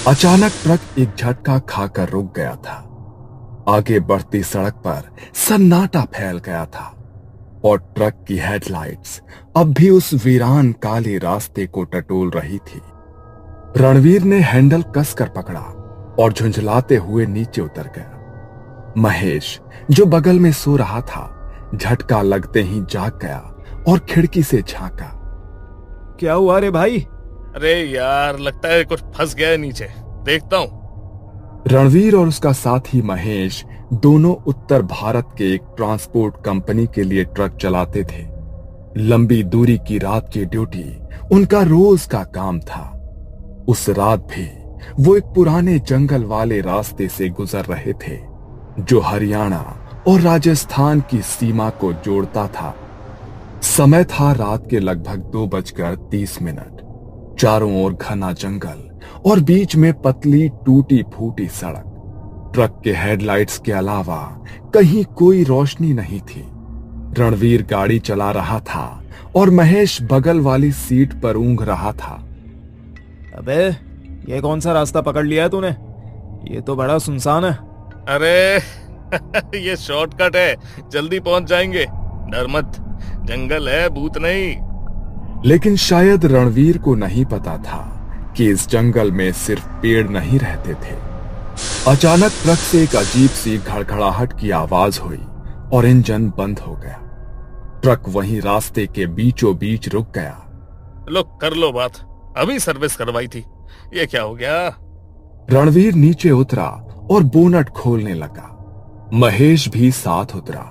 अचानक ट्रक एक झटका खाकर रुक गया था। आगे बढ़ती सड़क पर सन्नाटा फैल गया था और ट्रक की हेडलाइट्स अब भी उस वीरान काले रास्ते को टटोल रही थी। रणवीर ने हैंडल कसकर पकड़ा और झुंझलाते हुए नीचे उतर गया। महेश, जो बगल में सो रहा था, झटका लगते ही जाग गया और खिड़की से झांका। क्या हुआ रे भाई? अरे यार, लगता है कुछ फंस गया है नीचे, देखता हूं। रणवीर और उसका साथी महेश दोनों उत्तर भारत के एक ट्रांसपोर्ट कंपनी के लिए ट्रक चलाते थे। लंबी दूरी की रात की ड्यूटी उनका रोज का काम था। उस रात भी वो एक पुराने जंगल वाले रास्ते से गुजर रहे थे जो हरियाणा और राजस्थान की सीमा को जोड़ता था। समय था रात के लगभग 2:30। चारों ओर घना जंगल और बीच में पतली टूटी फूटी सड़क। ट्रक के हेडलाइट्स के अलावा कहीं कोई रोशनी नहीं थी। रणवीर गाड़ी चला रहा था और महेश बगल वाली सीट पर ऊँघ रहा था। अबे, ये कौन सा रास्ता पकड़ लिया है तूने? ये तो बड़ा सुनसान है। अरे ये शॉर्टकट है, जल्दी पहुंच जाएंगे। डर मत, जंगल है, भूत नहीं। लेकिन शायद रणवीर को नहीं पता था कि इस जंगल में सिर्फ पेड़ नहीं रहते थे। अचानक ट्रक से एक अजीब सी घड़घड़ाहट की आवाज हुई और इंजन बंद हो गया। ट्रक वहीं रास्ते के बीचों बीच रुक गया। लो, कर लो बात, अभी सर्विस करवाई थी, ये क्या हो गया? रणवीर नीचे उतरा और बोनट खोलने लगा। महेश भी साथ उतरा,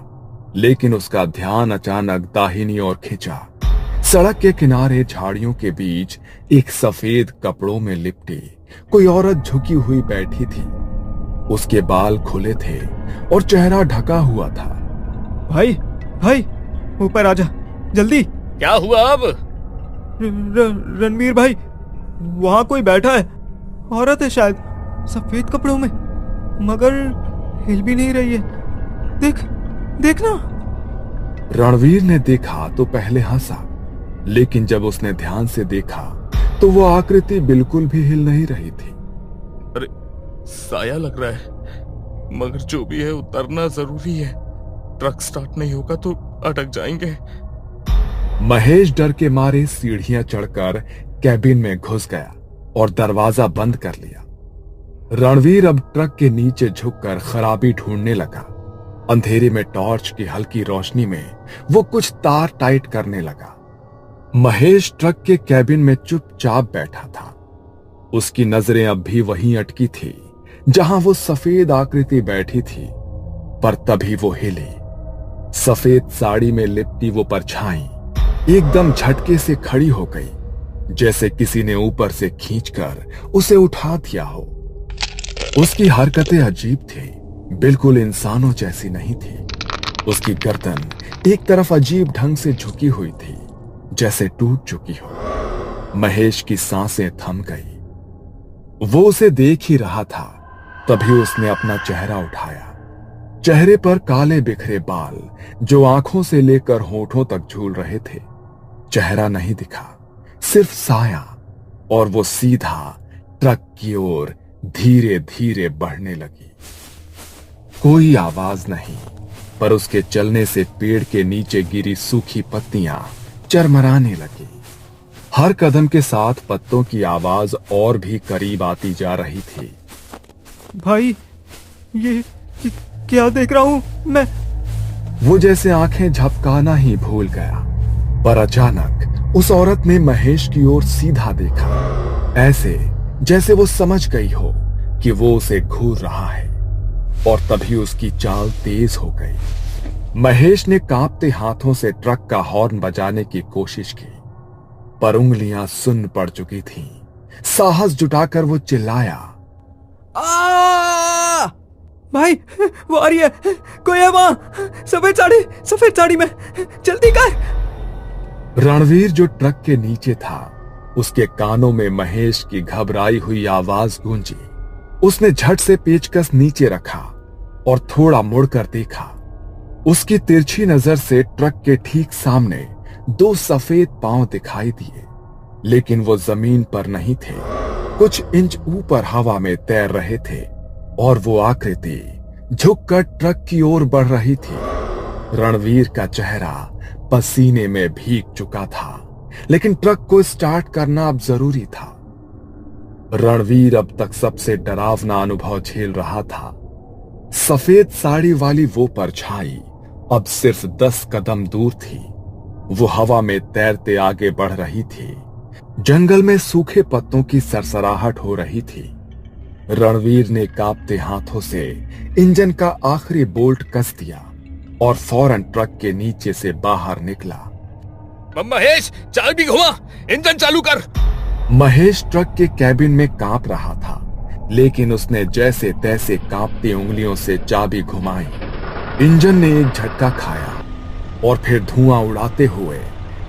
लेकिन उसका ध्यान अचानक दाहिनी ओर खिंचा। सड़क के किनारे झाड़ियों के बीच एक सफेद कपड़ों में लिपटी कोई औरत झुकी हुई बैठी थी। उसके बाल खुले थे और चेहरा ढका हुआ था। भाई, भाई, ऊपर आजा, जल्दी। क्या हुआ अब? रणवीर भाई, वहां कोई बैठा है। औरत है शायद, सफेद कपड़ों में, मगर हिल भी नहीं रही है। देख, देखना। रणवीर ने देखा तो पहले हंसा, लेकिन जब उसने ध्यान से देखा तो वो आकृति बिल्कुल भी हिल नहीं रही थी। अरे, साया लग रहा है, मगर जो भी है उतरना जरूरी है। ट्रक स्टार्ट नहीं होगा तो अटक जाएंगे। महेश डर के मारे सीढ़ियां चढ़कर कैबिन में घुस गया और दरवाजा बंद कर लिया। रणवीर अब ट्रक के नीचे झुककर खराबी ढूंढने लगा। अंधेरे में टॉर्च की हल्की रोशनी में वो कुछ तार टाइट करने लगा। महेश ट्रक के कैबिन में चुपचाप बैठा था। उसकी नजरें अब भी वहीं अटकी थी जहां वो सफेद आकृति बैठी थी। पर तभी वो हिली। सफेद साड़ी में लिपटी वो परछाई एकदम झटके से खड़ी हो गई, जैसे किसी ने ऊपर से खींचकर उसे उठा दिया हो। उसकी हरकतें अजीब थी, बिल्कुल इंसानों जैसी नहीं थी। उसकी गर्दन एक तरफ अजीब ढंग से झुकी हुई थी, जैसे टूट चुकी हो। महेश की सांसें थम गई। वो उसे देख ही रहा था, तभी उसने अपना चेहरा उठाया। चेहरे पर काले बिखरे बाल जो आंखों से लेकर होठों तक झूल रहे थे। चेहरा नहीं दिखा, सिर्फ साया, और वो सीधा ट्रक की ओर धीरे धीरे बढ़ने लगी। कोई आवाज नहीं, पर उसके चलने से पेड़ के नीचे गिरी सूखी पत्तियां चरमराने लगी। हर कदम के साथ पत्तों की आवाज और भी करीब आती जा रही थी। भाई, ये क्या देख रहा हूं मैं? वो जैसे आंखें झपकाना ही भूल गया, पर अचानक उस औरत ने महेश की ओर सीधा देखा, ऐसे जैसे वो समझ गई हो कि वो उसे घूर रहा है। और तभी उसकी चाल तेज हो गई। महेश ने कांपते हाथों से ट्रक का हॉर्न बजाने की कोशिश की, पर उंगलियां सुन्न पड़ चुकी थीं। साहस जुटाकर वो चिल्लाया, आ! भाई, वो आ रही है, कोई है वहां, सफेद साड़ी में, जल्दी कर। रणवीर जो ट्रक के नीचे था, उसके कानों में महेश की घबराई हुई आवाज गूंजी। उसने झट से पेचकस नीचे रखा और थोड़ा मुड़कर देखा। उसकी तिरछी नजर से ट्रक के ठीक सामने दो सफेद पांव दिखाई दिए, लेकिन वो जमीन पर नहीं थे। कुछ इंच ऊपर हवा में तैर रहे थे और वो आकृति झुककर ट्रक की ओर बढ़ रही थी। रणवीर का चेहरा पसीने में भीग चुका था, लेकिन ट्रक को स्टार्ट करना अब जरूरी था। रणवीर अब तक सबसे डरावना अनुभव झेल रहा था। सफेद साड़ी वाली वो परछाई अब सिर्फ 10 कदम दूर थी। वो हवा में तैरते आगे बढ़ रही थी। जंगल में सूखे पत्तों की सरसराहट हो रही थी। रणवीर ने कांपते हाथों से इंजन का आखिरी बोल्ट कस दिया और फौरन ट्रक के नीचे से बाहर निकला। महेश, चाबी घुमा, इंजन चालू कर। महेश ट्रक के कैबिन में कांप रहा था, लेकिन उसने जैसे तैसे कांपती उंगलियों से चाबी घुमाई। इंजन ने एक झटका खाया और फिर धुआं उड़ाते हुए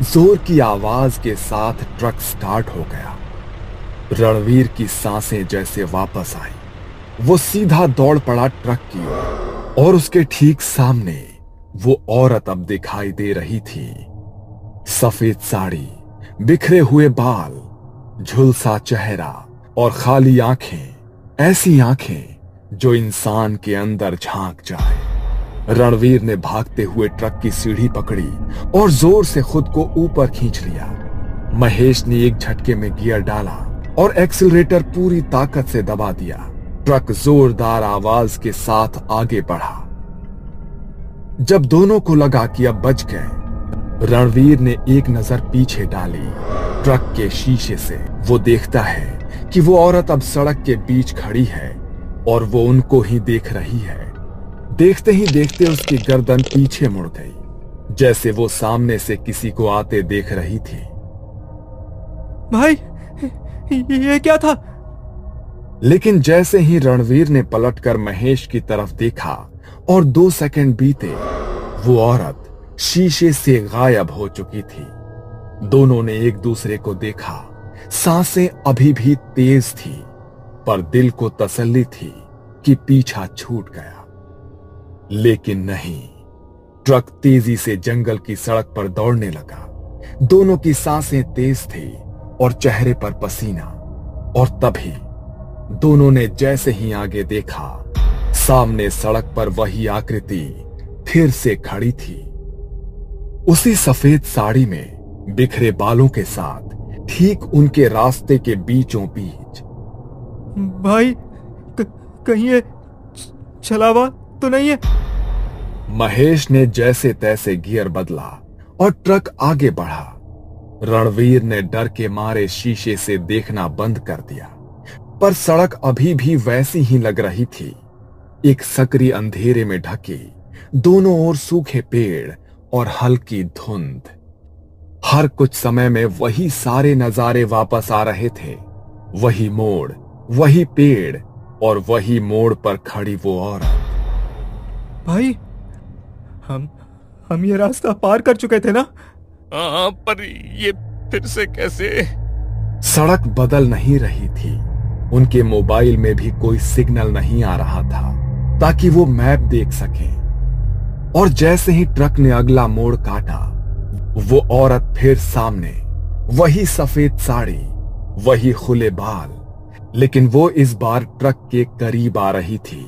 जोर की आवाज के साथ ट्रक स्टार्ट हो गया। रणवीर की सांसें जैसे वापस आई। वो सीधा दौड़ पड़ा ट्रक की ओर और उसके ठीक सामने वो औरत अब दिखाई दे रही थी। सफेद साड़ी, बिखरे हुए बाल, झुलसा चेहरा और खाली आंखें, ऐसी आंखें जो इंसान के अंदर झांक जाए। रणवीर ने भागते हुए ट्रक की सीढ़ी पकड़ी और जोर से खुद को ऊपर खींच लिया। महेश ने एक झटके में गियर डाला और एक्सीलरेटर पूरी ताकत से दबा दिया। ट्रक जोरदार आवाज के साथ आगे बढ़ा। जब दोनों को लगा कि अब बच गए, रणवीर ने एक नजर पीछे डाली। ट्रक के शीशे से वो देखता है कि वो औरत अब सड़क के बीच खड़ी है और वो उनको ही देख रही है। देखते ही देखते उसकी गर्दन पीछे मुड़ गई, जैसे वो सामने से किसी को आते देख रही थी। भाई, ये क्या था? लेकिन जैसे ही रणवीर ने पलटकर महेश की तरफ देखा और 2 सेकंड बीते, वो औरत शीशे से गायब हो चुकी थी। दोनों ने एक दूसरे को देखा। सांसें अभी भी तेज थी, पर दिल को तसल्ली थी कि पीछा छूट गया। लेकिन नहीं, ट्रक तेजी से जंगल की सड़क पर दौड़ने लगा। दोनों की सांसें तेज थी और चेहरे पर पसीना। और तभी दोनों ने जैसे ही आगे देखा, सामने सड़क पर वही आकृति फिर से खड़ी थी, उसी सफेद साड़ी में बिखरे बालों के साथ, ठीक उनके रास्ते के बीचों बीच। भाई, कहीं ये छलावा तो नहीं है? महेश ने जैसे तैसे गियर बदला और ट्रक आगे बढ़ा। रणवीर ने डर के मारे शीशे से देखना बंद कर दिया, पर सड़क अभी भी वैसी ही लग रही थी, एक सकरी अंधेरे में ढकी, दोनों ओर सूखे पेड़ और हल्की धुंध। हर कुछ समय में वही सारे नजारे वापस आ रहे थे। वही मोड़, वही पेड़ और वही मोड़ पर खड़ी वो औरत। भाई, हम ये रास्ता पार कर चुके थे ना? हाँ, पर ये फिर से कैसे? सड़क बदल नहीं रही थी। उनके मोबाइल में भी कोई सिग्नल नहीं आ रहा था ताकि वो मैप देख सकें। और जैसे ही ट्रक ने अगला मोड़ काटा, वो औरत फिर सामने, वही सफेद साड़ी, वही खुले बाल, लेकिन वो इस बार ट्रक के करीब आ रही थी,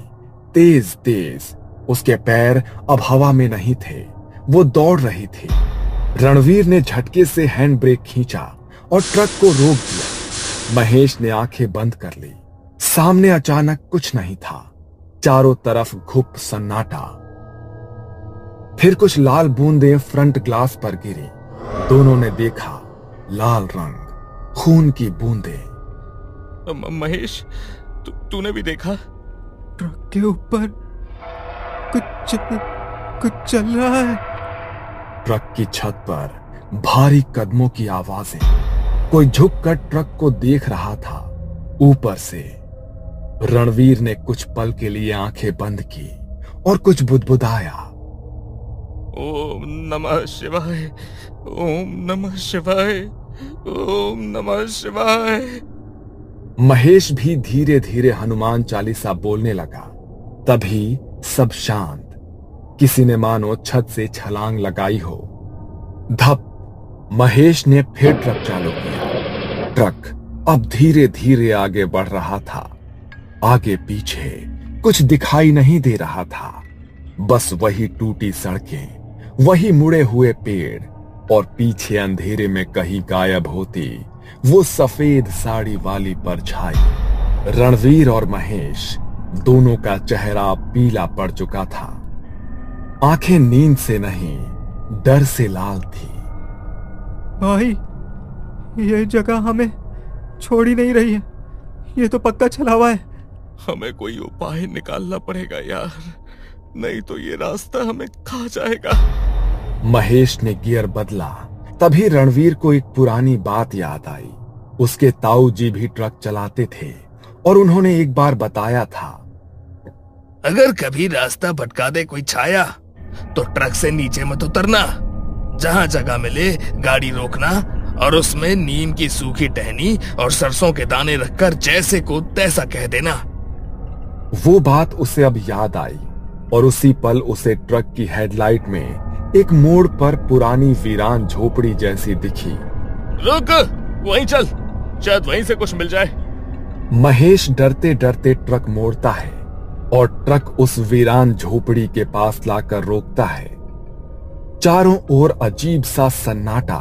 तेज तेज। उसके पैर अब हवा में नहीं थे, वो दौड़ रही थी। रणवीर ने झटके से हैंड ब्रेक खींचा और ट्रक को रोक दिया। महेश ने आंखें बंद कर ली। सामने अचानक कुछ नहीं था, चारों तरफ घुप सन्नाटा। फिर कुछ लाल बूंदें फ्रंट ग्लास पर गिरी। दोनों ने देखा, लाल रंग, खून की बूंदें। महेश, तूने भी देखा? ट्रक के ऊपर कुछ चल रहा है। ट्रक की छत पर भारी कदमों की आवाजें। कोई झुककर ट्रक को देख रहा था ऊपर से। रणवीर ने कुछ पल के लिए आंखें बंद की और कुछ बुदबुदाया। ओम नमः शिवाय, ओम नमः शिवाय, ओम नमः शिवाय। महेश भी धीरे धीरे हनुमान चालीसा बोलने लगा। तभी सब शांत। किसी ने मानो छत से छलांग लगाई हो। धप! महेश ने फिर ट्रक चालू किया। ट्रक अब धीरे धीरे आगे बढ़ रहा था। आगे पीछे कुछ दिखाई नहीं दे रहा था, बस वही टूटी सड़कें, वही मुड़े हुए पेड़ और पीछे अंधेरे में कहीं गायब होती वो सफेद साड़ी वाली परछाई। रणवीर और महेश दोनों का चेहरा पीला पड़ चुका था। आंखें नींद से नहीं, डर से लाल थी। भाई, ये जगह हमें छोड़ ही नहीं रही है। ये तो पक्का चला हुआ है। हमें कोई उपाय निकालना पड़ेगा यार, नहीं तो ये रास्ता हमें खा जाएगा। महेश ने गियर बदला। तभी रणवीर को एक पुरानी बात याद आई। उसके ताऊ जी भी ट्रक चलाते थे और उन्होंने एक बार बताया था, अगर कभी रास्ता भटका दे कोई छाया तो ट्रक से नीचे मत उतरना। जहां जगह मिले गाड़ी रोकना और उसमें नीम की सूखी टहनी और सरसों के दाने रखकर जैसे को तैसा कह देना। वो बात उसे अब याद आई और उसी पल उसे ट्रक की हेडलाइट में एक मोड़ पर पुरानी वीरान झोपड़ी जैसी दिखी। रुक, वहीं चल, शायद वहीं से कुछ मिल जाए। महेश डरते डरते ट्रक मोड़ता है और ट्रक उस वीरान झोपड़ी के पास लाकर रोकता है। चारों ओर अजीब सा सन्नाटा,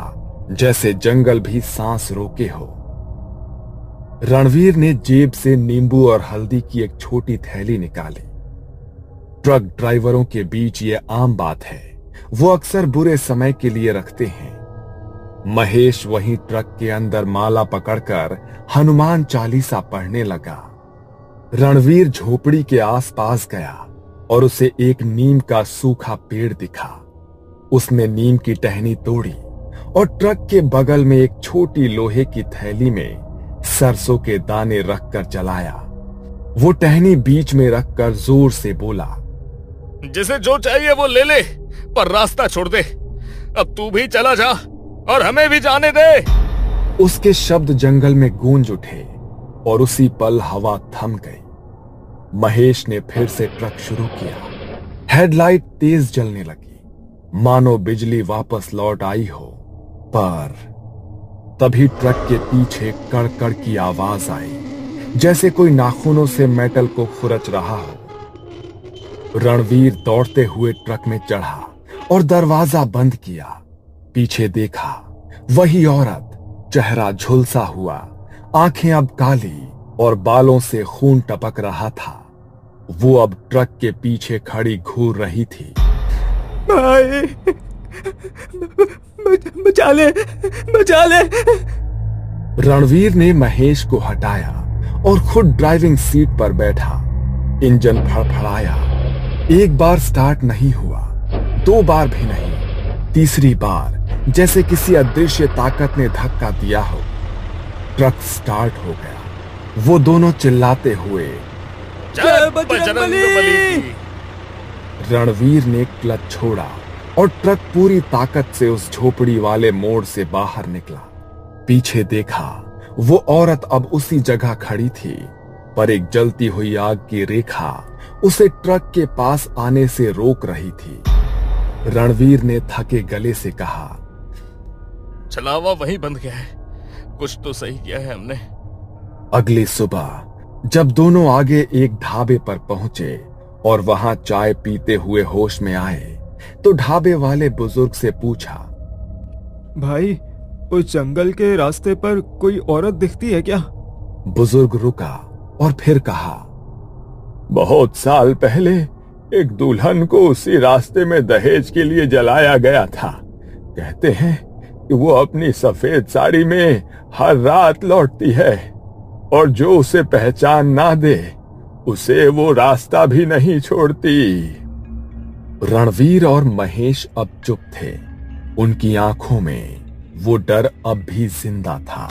जैसे जंगल भी सांस रोके हो। रणवीर ने जेब से नींबू और हल्दी की एक छोटी थैली निकाली। ट्रक ड्राइवरों के बीच ये आम बात है, वो अक्सर बुरे समय के लिए रखते हैं। महेश वहीं ट्रक के अंदर माला पकड़कर हनुमान चालीसा पढ़ने लगा। रणवीर झोपड़ी के आसपास गया और उसे एक नीम का सूखा पेड़ दिखा। उसने नीम की टहनी तोड़ी और ट्रक के बगल में एक छोटी लोहे की थैली में सरसों के दाने रखकर जलाया। वो टहनी बीच में रखकर जोर से बोला, जिसे जो चाहिए वो ले ले, पर रास्ता छोड़ दे। अब तू भी चला जा और हमें भी जाने दे। उसके शब्द जंगल में गूंज उठे और उसी पल हवा थम गई। महेश ने फिर से ट्रक शुरू किया। हेडलाइट तेज जलने लगी, मानो बिजली वापस लौट आई हो। पर तभी ट्रक के पीछे कड़कड़ की आवाज आई, जैसे कोई नाखूनों से मेटल को खुरच रहा हो। रणवीर दौड़ते हुए ट्रक में चढ़ा और दरवाजा बंद किया। पीछे देखा, वही औरत, चेहरा झुलसा हुआ, आंखें अब काली और बालों से खून टपक रहा था। वो अब ट्रक के पीछे खड़ी घूर रही थी। भाई, बचा ले, बचा ले। रणवीर ने महेश को हटाया और खुद ड्राइविंग सीट पर बैठा। इंजन फड़फड़ाया। एक बार स्टार्ट नहीं हुआ, दो बार भी नहीं, तीसरी बार जैसे किसी अदृश्य ताकत ने धक्का दिया हो। ट्रक स्टार्ट हो गया। वो दोनों चिल्लाते हुए, जय बजरंगबली। रणवीर ने क्लच छोड़ा और ट्रक पूरी ताकत से उस झोपड़ी वाले मोड़ से बाहर निकला। पीछे देखा, वो औरत अब उसी जगह खड़ी थी, पर एक जलती हुई आग की रेखा उसे ट्रक के पास आने से रोक रही थी। रणवीर ने थके गले से कहा, चलावा वहीं बंद गया है, कुछ तो सही किया है हमने। अगली सुबह जब दोनों आगे एक ढाबे पर पहुंचे और वहां चाय पीते हुए होश में आए, तो ढाबे वाले बुजुर्ग से पूछा, भाई, उस जंगल के रास्ते पर कोई औरत दिखती है क्या? बुजुर्ग रुका और फिर कहा, बहुत साल पहले एक दुल्हन को उसी रास्ते में दहेज के लिए जलाया गया था। कहते हैं कि वो अपनी सफेद साड़ी में हर रात लौटती है और जो उसे पहचान ना दे उसे वो रास्ता भी नहीं छोड़ती। रणवीर और महेश अब चुप थे। उनकी आंखों में वो डर अब भी जिंदा था।